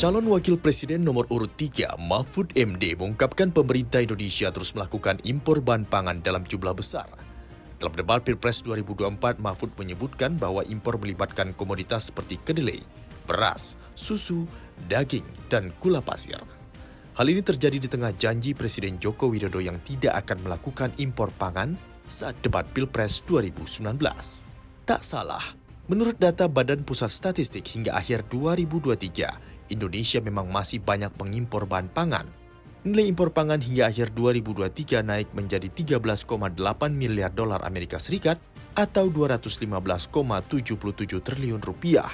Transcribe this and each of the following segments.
Calon Wakil Presiden nomor urut 3, Mahfud MD, mengungkapkan pemerintah Indonesia terus melakukan impor bahan pangan dalam jumlah besar. Dalam debat Pilpres 2024, Mahfud menyebutkan bahwa impor melibatkan komoditas seperti kedelai, beras, susu, daging, dan gula pasir. Hal ini terjadi di tengah janji Presiden Joko Widodo yang tidak akan melakukan impor pangan saat debat Pilpres 2019. Tak salah, menurut data Badan Pusat Statistik hingga akhir 2023, Indonesia memang masih banyak mengimpor bahan pangan. Nilai impor pangan hingga akhir 2023 naik menjadi 13,8 miliar dolar Amerika Serikat atau 215,77 triliun rupiah.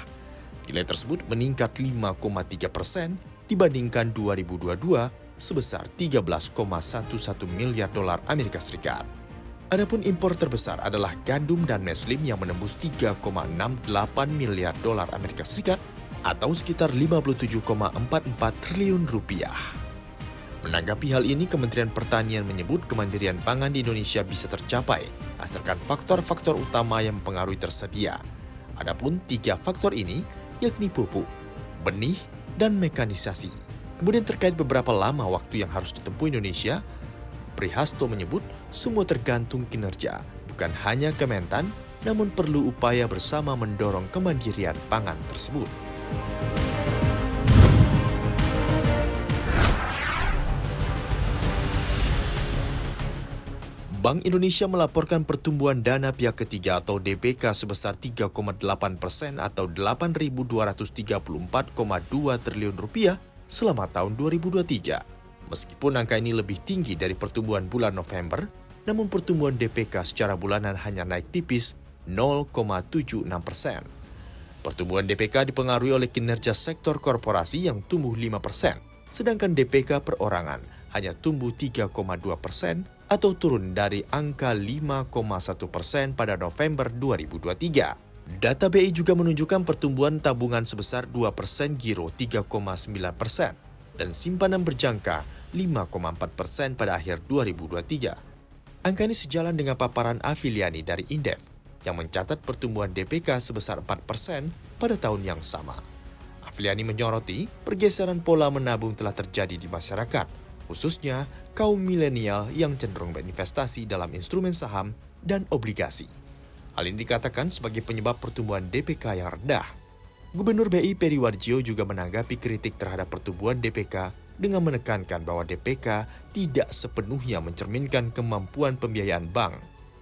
Nilai tersebut meningkat 5,3% dibandingkan 2022 sebesar 13,11 miliar dolar Amerika Serikat. Adapun impor terbesar adalah gandum dan meslim yang menembus 3,68 miliar dolar Amerika Serikat atau sekitar 57,44 triliun rupiah. Menanggapi hal ini, Kementerian Pertanian menyebut kemandirian pangan di Indonesia bisa tercapai asalkan faktor-faktor utama yang mempengaruhi tersedia. Adapun 3 faktor ini yakni pupuk, benih, dan mekanisasi. Kemudian terkait beberapa lama waktu yang harus ditempuh Indonesia, Prihasto menyebut semua tergantung kinerja, bukan hanya Kementan, namun perlu upaya bersama mendorong kemandirian pangan tersebut. Bank Indonesia melaporkan pertumbuhan dana pihak ketiga atau DPK sebesar 3,8% atau 8.234,2 triliun rupiah selama tahun 2023. Meskipun angka ini lebih tinggi dari pertumbuhan bulan November, namun pertumbuhan DPK secara bulanan hanya naik tipis 0,76%. Pertumbuhan DPK dipengaruhi oleh kinerja sektor korporasi yang tumbuh 5%, sedangkan DPK perorangan hanya tumbuh 3,2% atau turun dari angka 5,1% pada November 2023. Data BI juga menunjukkan pertumbuhan tabungan sebesar 2%, giro 3,9%, dan simpanan berjangka 5,4% pada akhir 2023. Angka ini sejalan dengan paparan Afiliani dari Indef yang mencatat pertumbuhan DPK sebesar 4% pada tahun yang sama. Afiliani menyoroti pergeseran pola menabung telah terjadi di masyarakat, khususnya kaum milenial yang cenderung berinvestasi dalam instrumen saham dan obligasi. Hal ini dikatakan sebagai penyebab pertumbuhan DPK yang rendah. Gubernur BI Peri Warjio juga menanggapi kritik terhadap pertumbuhan DPK dengan menekankan bahwa DPK tidak sepenuhnya mencerminkan kemampuan pembiayaan bank.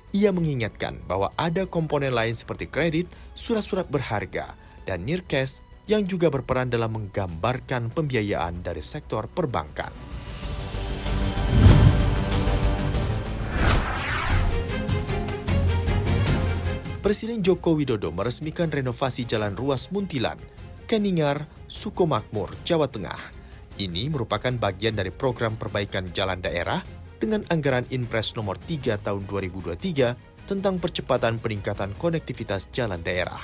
Ia mengingatkan bahwa ada komponen lain seperti kredit, surat-surat berharga, dan nirkes yang juga berperan dalam menggambarkan pembiayaan dari sektor perbankan. Presiden Joko Widodo meresmikan renovasi Jalan Ruas Muntilan, Keningar, Sukomakmur, Jawa Tengah. Ini merupakan bagian dari program perbaikan jalan daerah dengan anggaran Inpres nomor 3 tahun 2023 tentang percepatan peningkatan konektivitas jalan daerah.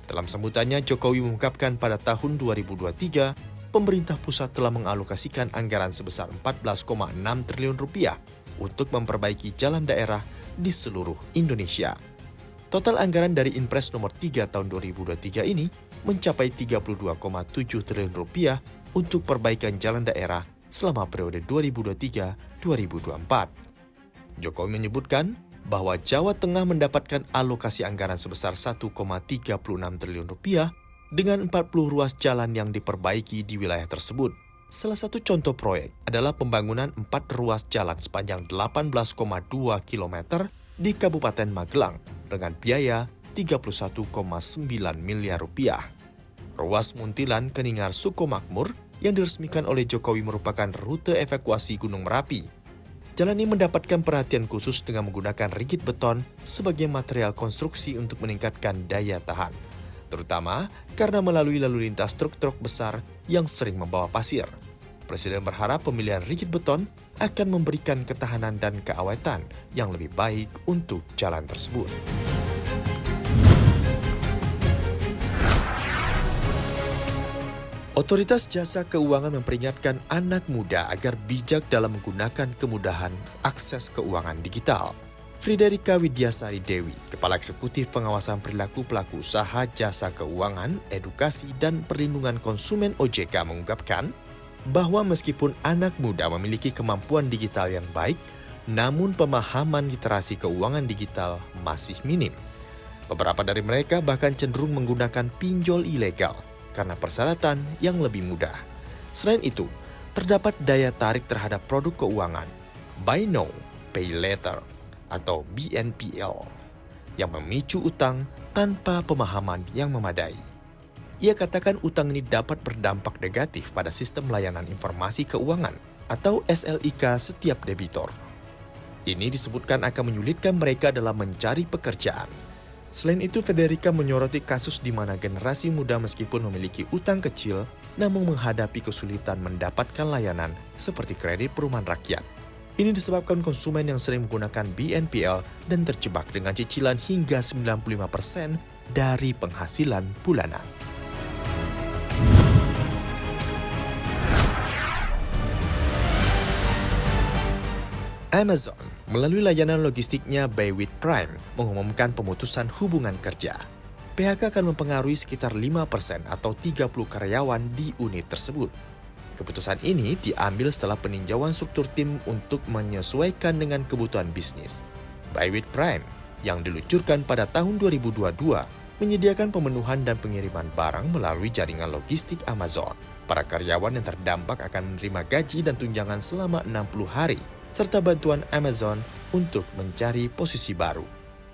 Dalam sambutannya, Jokowi mengungkapkan pada tahun 2023, pemerintah pusat telah mengalokasikan anggaran sebesar 14,6 triliun rupiah untuk memperbaiki jalan daerah di seluruh Indonesia. Total anggaran dari Inpres nomor 3 tahun 2023 ini mencapai 32,7 triliun rupiah untuk perbaikan jalan daerah selama periode 2023-2024. Jokowi menyebutkan bahwa Jawa Tengah mendapatkan alokasi anggaran sebesar 1,36 triliun rupiah dengan 40 ruas jalan yang diperbaiki di wilayah tersebut. Salah satu contoh proyek adalah pembangunan 4 ruas jalan sepanjang 18,2 km di Kabupaten Magelang dengan biaya 31,9 miliar rupiah. Ruas Muntilan Keningar Sukomakmur yang diresmikan oleh Jokowi merupakan rute evakuasi Gunung Merapi. Jalan ini mendapatkan perhatian khusus dengan menggunakan rigid beton sebagai material konstruksi untuk meningkatkan daya tahan, terutama karena melalui lalu lintas truk-truk besar yang sering membawa pasir. Presiden berharap pemilihan rigid beton akan memberikan ketahanan dan keawetan yang lebih baik untuk jalan tersebut. Otoritas Jasa Keuangan memperingatkan anak muda agar bijak dalam menggunakan kemudahan akses keuangan digital. Friderika Widyasari Dewi, Kepala Eksekutif Pengawasan Perilaku Pelaku Usaha Jasa Keuangan, Edukasi dan Perlindungan Konsumen OJK mengungkapkan bahwa meskipun anak muda memiliki kemampuan digital yang baik, namun pemahaman literasi keuangan digital masih minim. Beberapa dari mereka bahkan cenderung menggunakan pinjol ilegal karena persyaratan yang lebih mudah. Selain itu, terdapat daya tarik terhadap produk keuangan Buy Now, Pay Later atau BNPL yang memicu utang tanpa pemahaman yang memadai. Ia katakan utang ini dapat berdampak negatif pada sistem layanan informasi keuangan atau SLIK setiap debitur. Ini disebutkan akan menyulitkan mereka dalam mencari pekerjaan. Selain itu, Federica menyoroti kasus di mana generasi muda meskipun memiliki utang kecil, namun menghadapi kesulitan mendapatkan layanan seperti kredit perumahan rakyat. Ini disebabkan konsumen yang sering menggunakan BNPL dan terjebak dengan cicilan hingga 95% dari penghasilan bulanan. Amazon melalui layanan logistiknya By with Prime mengumumkan pemutusan hubungan kerja. PHK akan mempengaruhi sekitar 5% atau 30 karyawan di unit tersebut. Keputusan ini diambil setelah peninjauan struktur tim untuk menyesuaikan dengan kebutuhan bisnis. By with Prime yang diluncurkan pada tahun 2022 menyediakan pemenuhan dan pengiriman barang melalui jaringan logistik Amazon. Para karyawan yang terdampak akan menerima gaji dan tunjangan selama 60 hari, serta bantuan Amazon untuk mencari posisi baru.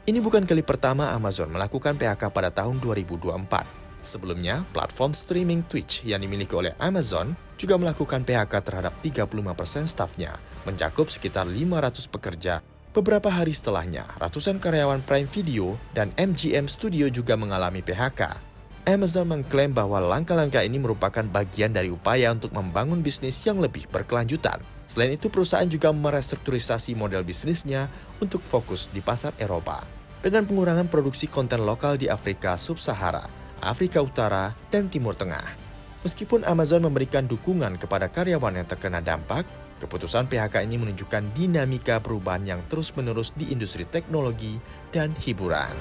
Ini bukan kali pertama Amazon melakukan PHK pada tahun 2024. Sebelumnya, platform streaming Twitch yang dimiliki oleh Amazon juga melakukan PHK terhadap 35% stafnya, mencakup sekitar 500 pekerja. Beberapa hari setelahnya, ratusan karyawan Prime Video dan MGM Studio juga mengalami PHK. Amazon mengklaim bahwa langkah-langkah ini merupakan bagian dari upaya untuk membangun bisnis yang lebih berkelanjutan. Selain itu, perusahaan juga merestrukturisasi model bisnisnya untuk fokus di pasar Eropa, dengan pengurangan produksi konten lokal di Afrika Sub-Sahara, Afrika Utara, dan Timur Tengah. Meskipun Amazon memberikan dukungan kepada karyawan yang terkena dampak, keputusan PHK ini menunjukkan dinamika perubahan yang terus-menerus di industri teknologi dan hiburan.